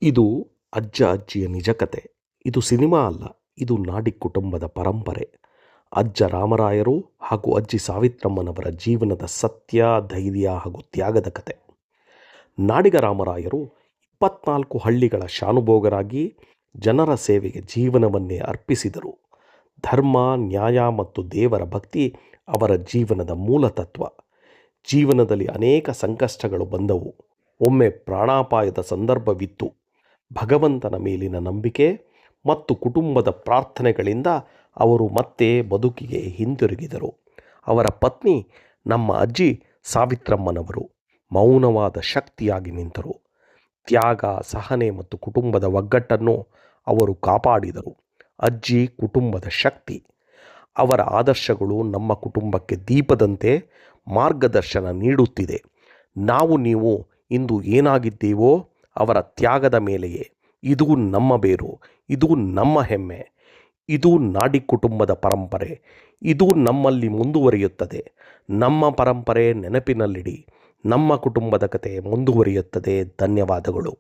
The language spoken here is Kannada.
ಇದು ಅಜ್ಜ ಅಜ್ಜಿಯ ನಿಜ ಕತೆ. ಇದು ಸಿನಿಮಾ ಅಲ್ಲ, ಇದು ನಾಡಿ ಕುಟುಂಬದ ಪರಂಪರೆ. ಅಜ್ಜ ರಾಮರಾಯರು ಹಾಗೂ ಅಜ್ಜಿ ಸಾವಿತ್ರಮ್ಮನವರ ಜೀವನದ ಸತ್ಯ, ಧೈರ್ಯ ಹಾಗೂ ತ್ಯಾಗದ ಕತೆ. ನಾಡಿಗ ರಾಮರಾಯರು 24 ಹಳ್ಳಿಗಳ ಶಾನುಭೋಗರಾಗಿ ಜನರ ಸೇವೆಗೆ ಜೀವನವನ್ನೇ ಅರ್ಪಿಸಿದರು. ಧರ್ಮ, ನ್ಯಾಯ ಮತ್ತು ದೇವರ ಭಕ್ತಿ ಅವರ ಜೀವನದ ಮೂಲ ತತ್ವ. ಜೀವನದಲ್ಲಿ ಅನೇಕ ಸಂಕಷ್ಟಗಳು ಬಂದವು. ಒಮ್ಮೆ ಪ್ರಾಣಾಪಾಯದ ಸಂದರ್ಭವಿತ್ತು. ಭಗವಂತನ ಮೇಲಿನ ನಂಬಿಕೆ ಮತ್ತು ಕುಟುಂಬದ ಪ್ರಾರ್ಥನೆಗಳಿಂದ ಅವರು ಮತ್ತೆ ಬದುಕಿಗೆ ಹಿಂದಿರುಗಿದರು. ಅವರ ಪತ್ನಿ ನಮ್ಮ ಅಜ್ಜಿ ಸಾವಿತ್ರಮ್ಮನವರು ಮೌನವಾದ ಶಕ್ತಿಯಾಗಿ ನಿಂತರು. ತ್ಯಾಗ, ಸಹನೆ ಮತ್ತು ಕುಟುಂಬದ ಒಗ್ಗಟ್ಟನ್ನು ಅವರು ಕಾಪಾಡಿದರು. ಅಜ್ಜಿ ಕುಟುಂಬದ ಶಕ್ತಿ. ಅವರ ಆದರ್ಶಗಳು ನಮ್ಮ ಕುಟುಂಬಕ್ಕೆ ದೀಪದಂತೆ ಮಾರ್ಗದರ್ಶನ ನೀಡುತ್ತಿದೆ. ನೀವು ಇಂದು ಏನಾಗಿದ್ದೀವೋ ಅವರ ತ್ಯಾಗದ ಮೇಲೆಯೇ. ಇದು ನಮ್ಮ ಬೇರು, ಇದು ನಮ್ಮ ಹೆಮ್ಮೆ, ಇದು ನಾಡಿ ಕುಟುಂಬದ ಪರಂಪರೆ. ಇದು ನಮ್ಮಲ್ಲಿ ಮುಂದುವರಿಯುತ್ತದೆ. ನಮ್ಮ ಪರಂಪರೆ ನೆನಪಿನಲ್ಲಿಡಿ. ನಮ್ಮ ಕುಟುಂಬದ ಕತೆ ಮುಂದುವರಿಯುತ್ತದೆ. ಧನ್ಯವಾದಗಳು.